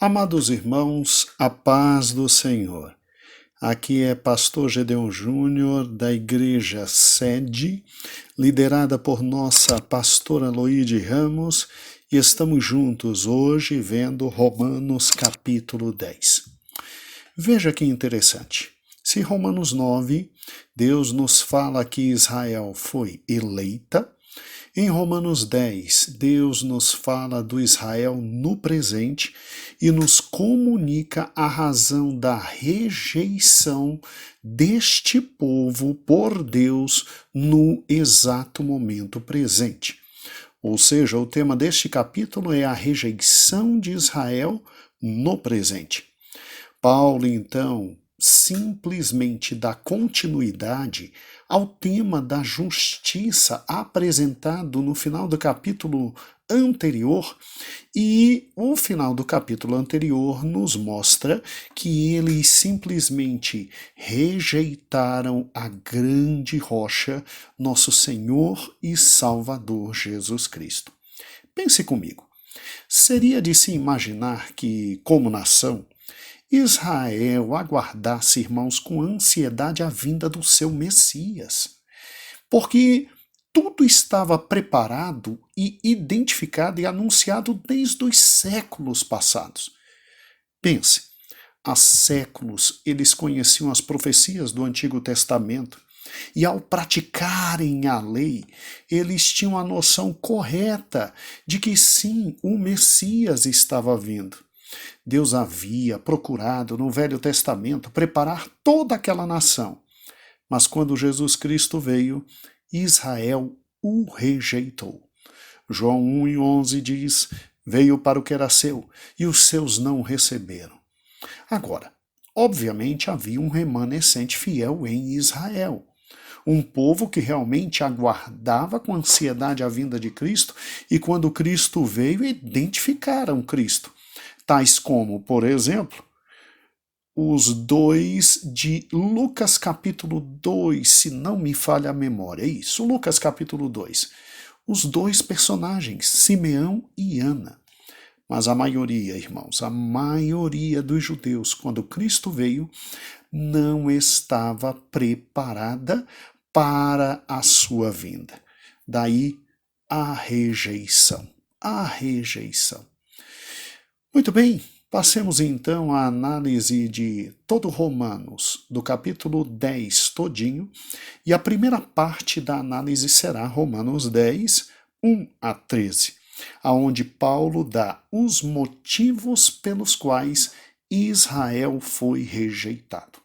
Amados irmãos, a paz do Senhor. Aqui é Pastor Gedeon Júnior, da Igreja Sede, liderada por nossa pastora Loide Ramos, e estamos juntos hoje vendo Romanos capítulo 10. Veja que interessante. Se Romanos 9, Deus nos fala que Israel foi eleita, em Romanos 10, Deus nos fala do Israel no presente e nos comunica a razão da rejeição deste povo por Deus no exato momento presente. Ou seja, o tema deste capítulo é a rejeição de Israel no presente. Paulo, então, simplesmente dá continuidade ao tema da justiça apresentado no final do capítulo anterior, e o final do capítulo anterior nos mostra que eles simplesmente rejeitaram a grande rocha, nosso Senhor e Salvador Jesus Cristo. Pense comigo, seria de se imaginar que, como nação, Israel aguardasse, irmãos, com ansiedade a vinda do seu Messias, porque tudo estava preparado e identificado e anunciado desde os séculos passados. Pense, há séculos eles conheciam as profecias do Antigo Testamento e, ao praticarem a lei, eles tinham a noção correta de que sim, o Messias estava vindo. Deus havia procurado no Velho Testamento preparar toda aquela nação, mas quando Jesus Cristo veio, Israel o rejeitou. João 1:11 diz: veio para o que era seu, e os seus não o receberam. Agora, obviamente havia um remanescente fiel em Israel, um povo que realmente aguardava com ansiedade a vinda de Cristo, e quando Cristo veio, identificaram Cristo. Tais como, por exemplo, os dois de Lucas capítulo 2, se não me falha a memória, é isso, Lucas capítulo 2. Os dois personagens, Simeão e Ana. Mas a maioria, irmãos, a maioria dos judeus, quando Cristo veio, não estava preparada para a sua vinda. Daí a rejeição. A rejeição. Muito bem, passemos então à análise de todo Romanos, do capítulo 10 todinho, e a primeira parte da análise será Romanos 10, 1 a 13, aonde Paulo dá os motivos pelos quais Israel foi rejeitado.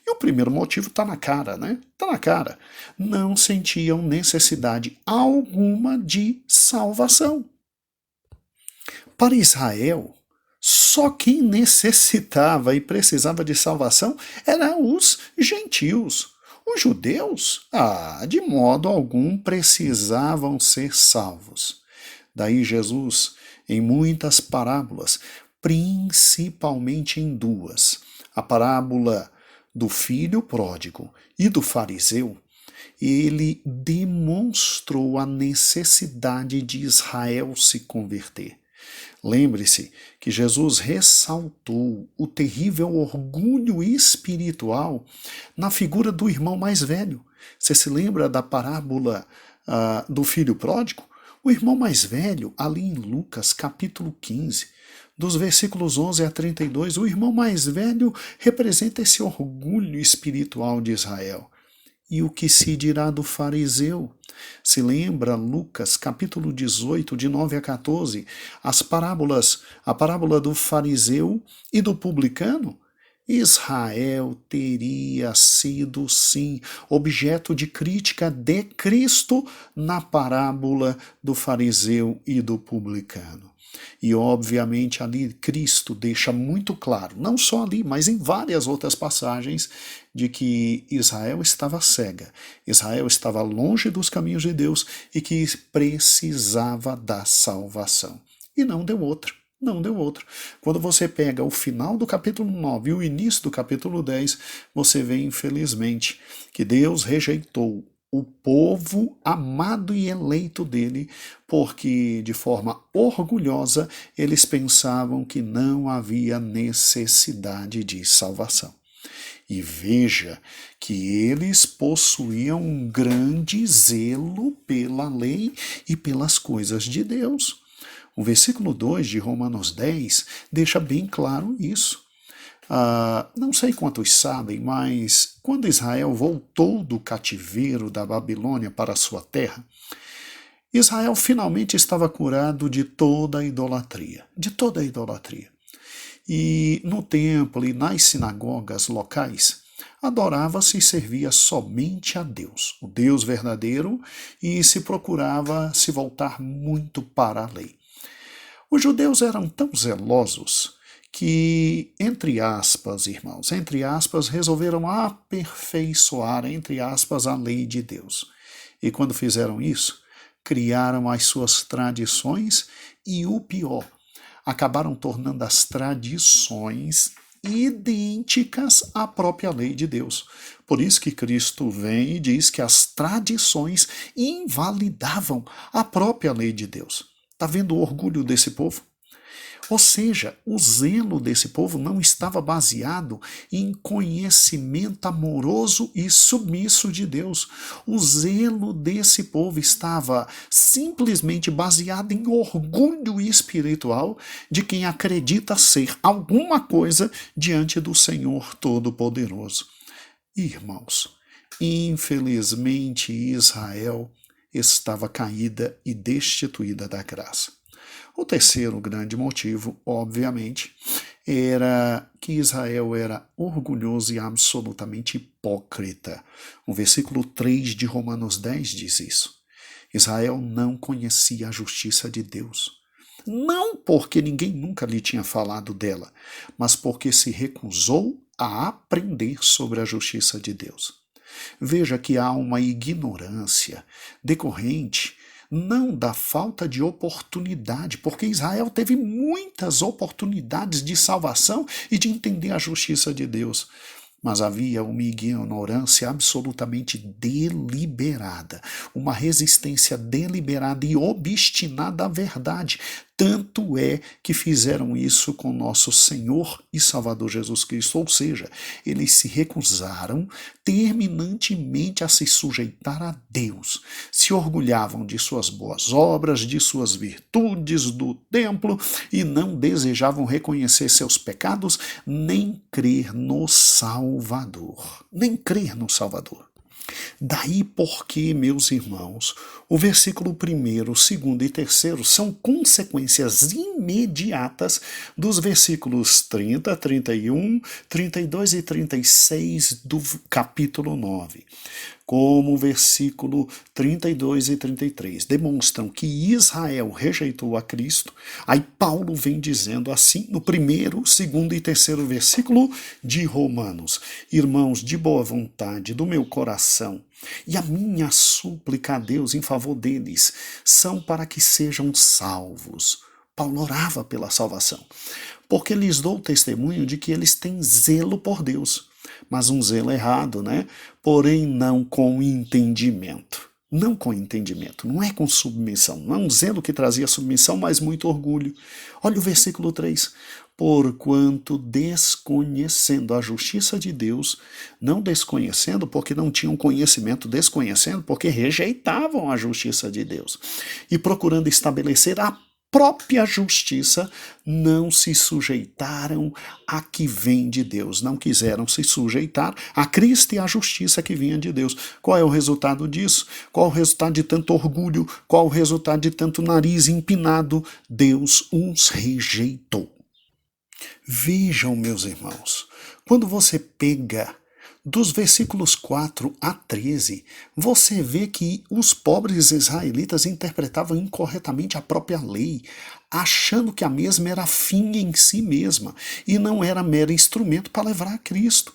E o primeiro motivo está na cara, né? Está na cara. Não sentiam necessidade alguma de salvação. Para Israel, só quem necessitava e precisava de salvação eram os gentios. Os judeus, de modo algum, precisavam ser salvos. Daí Jesus, em muitas parábolas, principalmente em duas, a parábola do filho pródigo e do fariseu, ele demonstrou a necessidade de Israel se converter. Lembre-se que Jesus ressaltou o terrível orgulho espiritual na figura do irmão mais velho. Você se lembra da parábola do filho pródigo? O irmão mais velho, ali em Lucas capítulo 15, dos versículos 11 a 32, o irmão mais velho representa esse orgulho espiritual de Israel. E o que se dirá do fariseu? Se lembra Lucas, capítulo 18, de 9 a 14, a parábola do fariseu e do publicano? Israel teria sido, sim, objeto de crítica de Cristo na parábola do fariseu e do publicano. E, obviamente, ali Cristo deixa muito claro, não só ali, mas em várias outras passagens, de que Israel estava cega, Israel estava longe dos caminhos de Deus e que precisava da salvação. E não deu outra. Não deu outro. Quando você pega o final do capítulo 9 e o início do capítulo 10, você vê, infelizmente, que Deus rejeitou o povo amado e eleito dele, porque de forma orgulhosa eles pensavam que não havia necessidade de salvação. E veja que eles possuíam um grande zelo pela lei e pelas coisas de Deus. O versículo 2 de Romanos 10 deixa bem claro isso. Não sei quantos sabem, mas quando Israel voltou do cativeiro da Babilônia para a sua terra, Israel finalmente estava curado de toda a idolatria, E no templo e nas sinagogas locais, adorava-se e servia somente a Deus, o Deus verdadeiro, e se procurava se voltar muito para a lei. Os judeus eram tão zelosos que, entre aspas, irmãos, entre aspas, resolveram aperfeiçoar, entre aspas, a lei de Deus. E quando fizeram isso, criaram as suas tradições e, o pior, acabaram tornando as tradições idênticas à própria lei de Deus. Por isso que Cristo vem e diz que as tradições invalidavam a própria lei de Deus. Está vendo o orgulho desse povo? Ou seja, o zelo desse povo não estava baseado em conhecimento amoroso e submisso de Deus. O zelo desse povo estava simplesmente baseado em orgulho espiritual de quem acredita ser alguma coisa diante do Senhor Todo-Poderoso. Irmãos, infelizmente Israel estava caída e destituída da graça. O terceiro grande motivo, obviamente, era que Israel era orgulhoso e absolutamente hipócrita. O versículo 3 de Romanos 10 diz isso. Israel não conhecia a justiça de Deus. Não porque ninguém nunca lhe tinha falado dela, mas porque se recusou a aprender sobre a justiça de Deus. Veja que há uma ignorância decorrente não da falta de oportunidade, porque Israel teve muitas oportunidades de salvação e de entender a justiça de Deus. Mas havia uma ignorância absolutamente deliberada, uma resistência deliberada e obstinada à verdade. Tanto é que fizeram isso com nosso Senhor e Salvador Jesus Cristo, ou seja, eles se recusaram terminantemente a se sujeitar a Deus, se orgulhavam de suas boas obras, de suas virtudes, do templo, e não desejavam reconhecer seus pecados, nem crer no Salvador. Daí porque, meus irmãos, o versículo 1º, 2º e 3º são consequências imediatas dos versículos 30, 31, 32 e 36 do capítulo 9. Como o versículo 32 e 33 demonstram que Israel rejeitou a Cristo, aí Paulo vem dizendo assim no 1º, 2º e 3º versículo de Romanos: irmãos, de boa vontade do meu coração, e a minha súplica a Deus em favor deles são para que sejam salvos. Paulo orava pela salvação, porque lhes dou testemunho de que eles têm zelo por Deus, mas um zelo errado, né? Porém não com entendimento. Não com entendimento, não é com submissão, não é um zelo que trazia submissão, mas muito orgulho. Olha o versículo 3. Porquanto desconhecendo a justiça de Deus, não desconhecendo porque não tinham conhecimento, desconhecendo porque rejeitavam a justiça de Deus, e procurando estabelecer a própria justiça, não se sujeitaram a que vem de Deus, não quiseram se sujeitar a Cristo e à justiça que vinha de Deus. Qual é o resultado disso? Qual é o resultado de tanto orgulho? Qual é o resultado de tanto nariz empinado? Deus os rejeitou. Vejam, meus irmãos, quando você pega dos versículos 4 a 13, você vê que os pobres israelitas interpretavam incorretamente a própria lei, achando que a mesma era fim em si mesma e não era mero instrumento para levar a Cristo.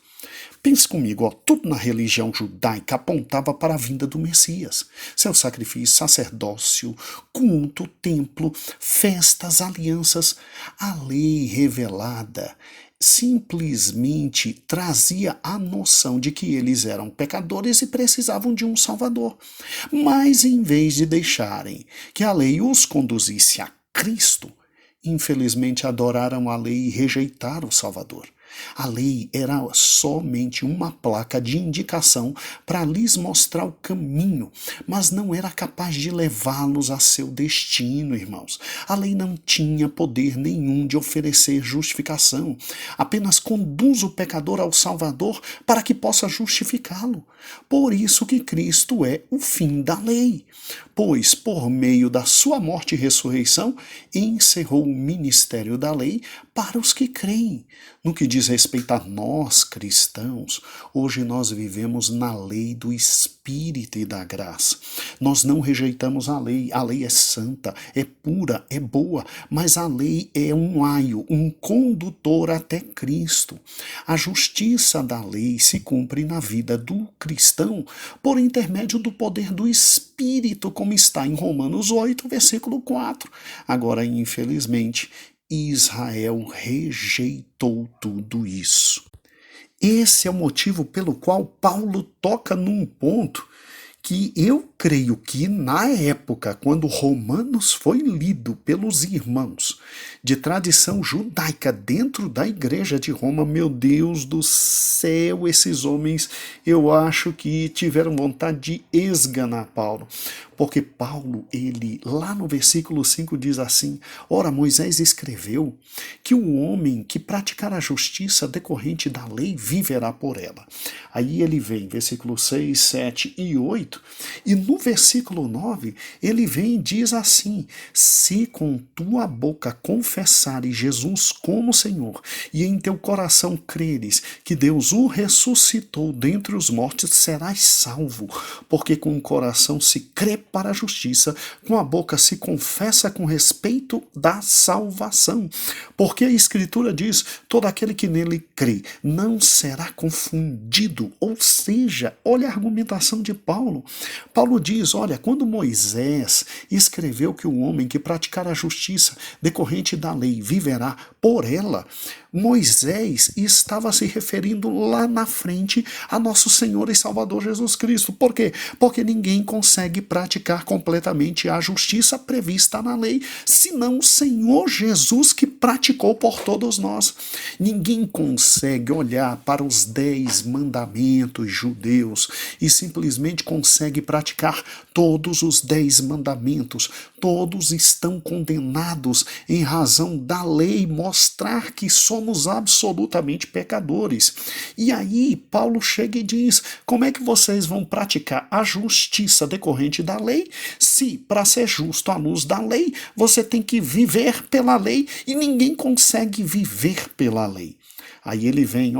Pense comigo, tudo na religião judaica apontava para a vinda do Messias. Seu sacrifício, sacerdócio, culto, templo, festas, alianças. A lei revelada simplesmente trazia a noção de que eles eram pecadores e precisavam de um Salvador. Mas em vez de deixarem que a lei os conduzisse a Cristo, infelizmente adoraram a lei e rejeitaram o Salvador. A lei era somente uma placa de indicação para lhes mostrar o caminho, mas não era capaz de levá-los a seu destino, irmãos. A lei não tinha poder nenhum de oferecer justificação, apenas conduz o pecador ao Salvador para que possa justificá-lo. Por isso que Cristo é o fim da lei, pois por meio da sua morte e ressurreição encerrou o ministério da lei para os que creem. No que diz respeito a nós, cristãos, hoje nós vivemos na lei do Espírito e da graça. Nós não rejeitamos a lei é santa, é pura, é boa, mas a lei é um aio, um condutor até Cristo. A justiça da lei se cumpre na vida do cristão por intermédio do poder do Espírito, como está em Romanos 8, versículo 4. Agora, infelizmente, Israel rejeitou tudo isso. Esse é o motivo pelo qual Paulo toca num ponto que eu creio que na época, quando Romanos foi lido pelos irmãos de tradição judaica dentro da igreja de Roma, meu Deus do céu, esses homens eu acho que tiveram vontade de esganar Paulo. Porque Paulo, ele lá no versículo 5 diz assim: ora, Moisés escreveu que o homem que praticar a justiça decorrente da lei viverá por ela. Aí ele vem, versículo 6, 7 e 8, e no versículo 9 ele vem e diz assim: se com tua boca confessares Jesus como Senhor, e em teu coração creres que Deus o ressuscitou dentre os mortos, serás salvo, porque com o coração se crê para a justiça, com a boca se confessa com respeito da salvação. Porque a Escritura diz: todo aquele que nele crê não será confundido. Ou seja, olha a argumentação de Paulo. Paulo diz: olha, quando Moisés escreveu que o homem que praticar a justiça decorrente da lei viverá por ela, Moisés estava se referindo lá na frente a nosso Senhor e Salvador Jesus Cristo. Por quê? Porque ninguém consegue praticar completamente a justiça prevista na lei, senão o Senhor Jesus que praticou por todos nós. Ninguém consegue olhar para os 10 mandamentos judeus e simplesmente consegue praticar todos os 10 mandamentos. Todos estão condenados em razão da lei mostrar que somos absolutamente pecadores. E aí Paulo chega e diz: como é que vocês vão praticar a justiça decorrente da lei, se para ser justo à luz da lei, você tem que viver pela lei e ninguém consegue viver pela lei? Aí ele vem,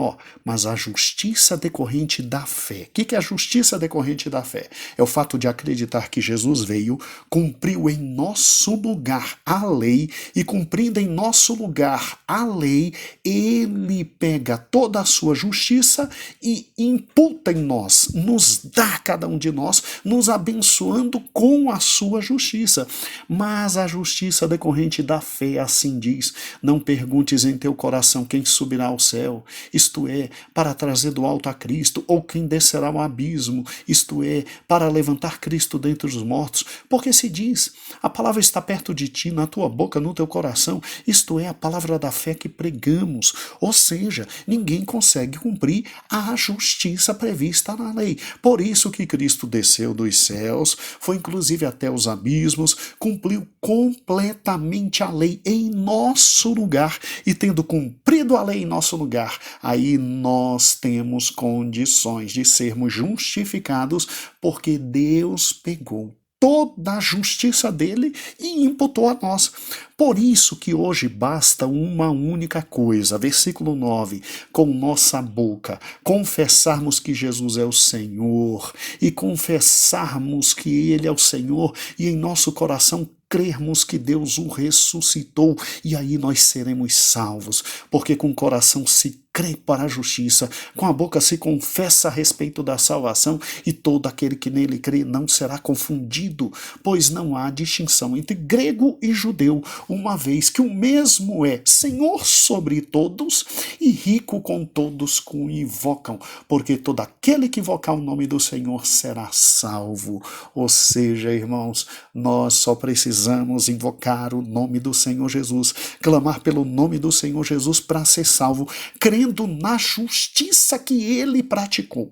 mas a justiça decorrente da fé. O que é a justiça decorrente da fé? É o fato de acreditar que Jesus veio, cumpriu em nosso lugar a lei, e cumprindo em nosso lugar a lei, ele pega toda a sua justiça e imputa em nós, nos dá a cada um de nós, nos abençoando com a sua justiça. Mas a justiça decorrente da fé assim diz: não perguntes em teu coração quem subirá ao céu, isto é, para trazer do alto a Cristo, ou quem descerá ao abismo, isto é, para levantar Cristo dentre os mortos, porque se diz: a palavra está perto de ti, na tua boca, no teu coração, isto é, a palavra da fé que pregamos. Ou seja, ninguém consegue cumprir a justiça prevista na lei. Por isso que Cristo desceu dos céus, foi inclusive até os abismos, cumpriu completamente a lei em nosso lugar, e tendo cumprido a lei em nosso lugar, aí nós temos condições de sermos justificados, porque Deus pegou toda a justiça dele e imputou a nós. Por isso que hoje basta uma única coisa, versículo 9, com nossa boca confessarmos que Jesus é o Senhor, e confessarmos que ele é o Senhor, e em nosso coração crermos que Deus o ressuscitou, e aí nós seremos salvos, porque com o coração se crê para a justiça, com a boca se confessa a respeito da salvação, e todo aquele que nele crê não será confundido, pois não há distinção entre grego e judeu, uma vez que o mesmo é Senhor sobre todos e rico com todos que o invocam, porque todo aquele que invocar o nome do Senhor será salvo. Ou seja, irmãos, nós só precisamos invocar o nome do Senhor Jesus, clamar pelo nome do Senhor Jesus para ser salvo, crendo na justiça que ele praticou,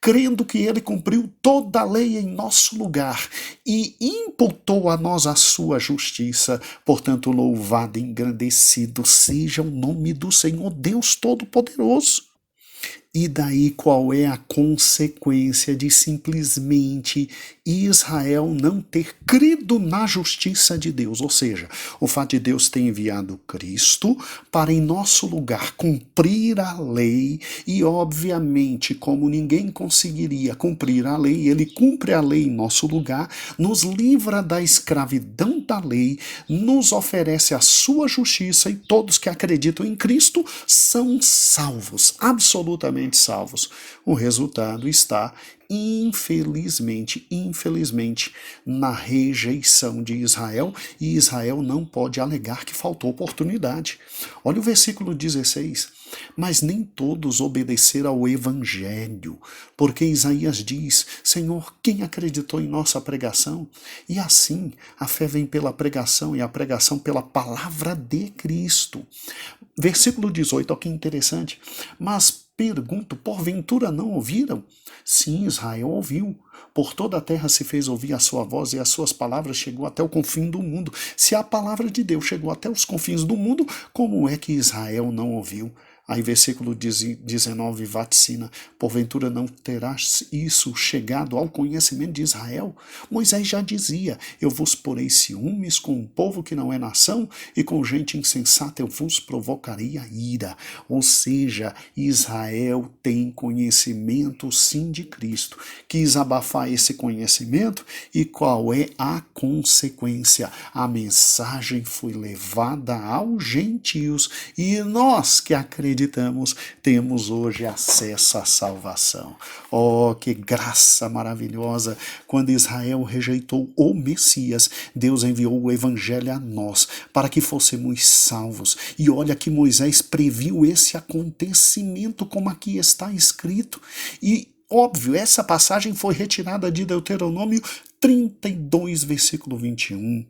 crendo que ele cumpriu toda a lei em nosso lugar e imputou a nós a sua justiça. Portanto, louvado e engrandecido seja o nome do Senhor Deus Todo-Poderoso. E daí qual é a consequência de simplesmente Israel não ter crido na justiça de Deus? Ou seja, o fato de Deus ter enviado Cristo para em nosso lugar cumprir a lei, e obviamente como ninguém conseguiria cumprir a lei, ele cumpre a lei em nosso lugar, nos livra da escravidão da lei, nos oferece a sua justiça, e todos que acreditam em Cristo são salvos, absolutamente salvos. O resultado está, infelizmente, na rejeição de Israel, e Israel não pode alegar que faltou oportunidade. Olha o versículo 16. Mas nem todos obedeceram ao evangelho, porque Isaías diz: Senhor, quem acreditou em nossa pregação? E assim, a fé vem pela pregação, e a pregação pela palavra de Cristo. Versículo 18, olha que interessante. Mas pergunto, porventura não ouviram? Sim, Israel ouviu. Por toda a terra se fez ouvir a sua voz, e as suas palavras chegou até o confim do mundo. Se a palavra de Deus chegou até os confins do mundo, como é que Israel não ouviu? Aí versículo 19 vaticina: porventura não terá isso chegado ao conhecimento de Israel? Moisés já dizia: eu vos porei ciúmes com um povo que não é nação, e com gente insensata eu vos provocarei a ira. Ou seja, Israel tem conhecimento sim de Cristo, quis abafar esse conhecimento, e qual é a consequência? A mensagem foi levada aos gentios, e nós que acreditamos temos hoje acesso à salvação. Oh, que graça maravilhosa! Quando Israel rejeitou o Messias, Deus enviou o evangelho a nós para que fôssemos salvos. E olha que Moisés previu esse acontecimento, como aqui está escrito. E óbvio, essa passagem foi retirada de Deuteronômio 32, versículo 21.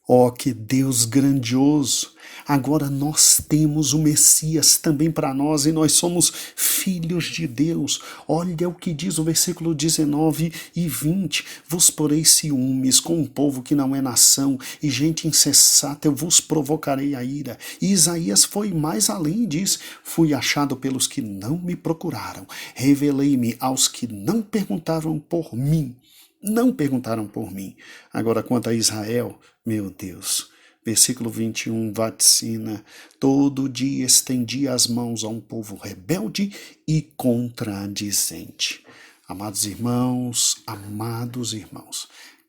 Oh, que Deus grandioso! Agora nós temos o Messias também para nós, e nós somos filhos de Deus. Olha o que diz o versículo 19 e 20. Vos porei ciúmes com um povo que não é nação, e gente insensata eu vos provocarei a ira. E Isaías foi mais além e diz: fui achado pelos que não me procuraram, revelei-me aos que não perguntaram por mim. Não perguntaram por mim. Agora, quanto a Israel, meu Deus, versículo 21 vaticina: todo dia estendia as mãos a um povo rebelde e contradizente. Amados irmãos,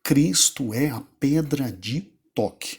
Cristo é a pedra de toque.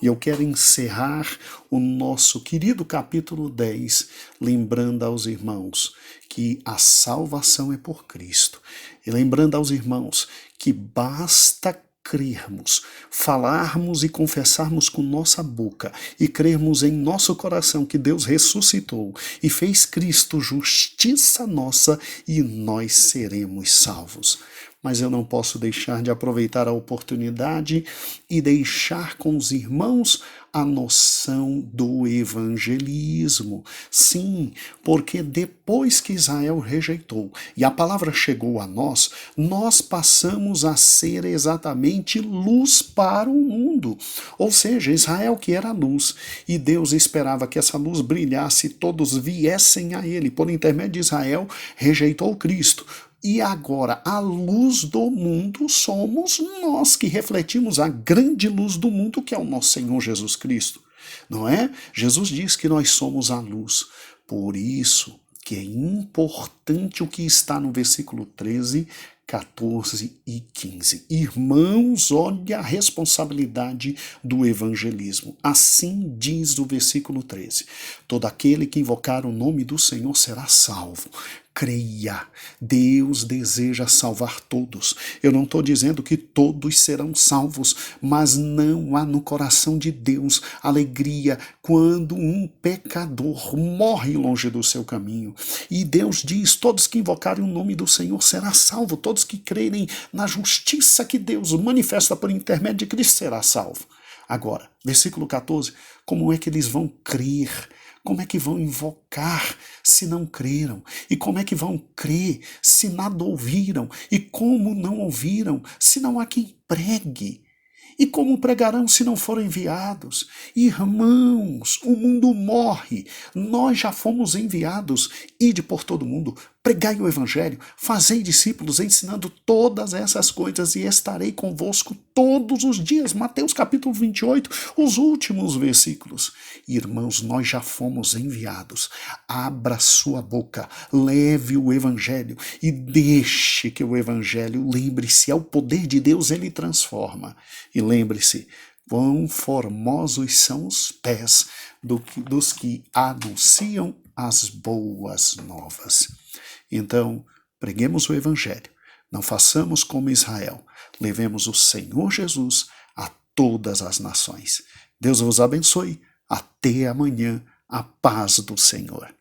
E eu quero encerrar o nosso querido capítulo 10, lembrando aos irmãos que a salvação é por Cristo. E lembrando aos irmãos que basta crermos, falarmos e confessarmos com nossa boca e crermos em nosso coração que Deus ressuscitou e fez Cristo justiça nossa, e nós seremos salvos. Mas eu não posso deixar de aproveitar a oportunidade e deixar com os irmãos a noção do evangelismo. Sim, porque depois que Israel rejeitou e a palavra chegou a nós, nós passamos a ser exatamente luz para o mundo. Ou seja, Israel que era luz, e Deus esperava que essa luz brilhasse e todos viessem a ele. Por intermédio de Israel, rejeitou Cristo. E agora, a luz do mundo somos nós, que refletimos a grande luz do mundo, que é o nosso Senhor Jesus Cristo. Não é? Jesus diz que nós somos a luz. Por isso que é importante o que está no versículo 13, 14 e 15. Irmãos, olha a responsabilidade do evangelismo. Assim diz o versículo 13: todo aquele que invocar o nome do Senhor será salvo. Creia, Deus deseja salvar todos. Eu não estou dizendo que todos serão salvos, mas não há no coração de Deus alegria quando um pecador morre longe do seu caminho. E Deus diz: todos que invocarem o nome do Senhor será salvo, todos que crerem na justiça que Deus manifesta por intermédio de Cristo será salvo. Agora, versículo 14, como é que eles vão crer? Como é que vão invocar se não creram? E como é que vão crer se nada ouviram? E como não ouviram se não há quem pregue? E como pregarão se não forem enviados? Irmãos, o mundo morre, nós já fomos enviados. Ide por todo mundo, pregai o evangelho, fazei discípulos, ensinando todas essas coisas, e estarei convosco todos os dias. Mateus capítulo 28, os últimos versículos. Irmãos, nós já fomos enviados. Abra sua boca, leve o evangelho e deixe que o evangelho, lembre-se, é o poder de Deus, ele transforma. E lembre-se, quão formosos são os pés dos que anunciam as boas novas. Então, preguemos o evangelho, não façamos como Israel, levemos o Senhor Jesus a todas as nações. Deus vos abençoe, até amanhã, a paz do Senhor.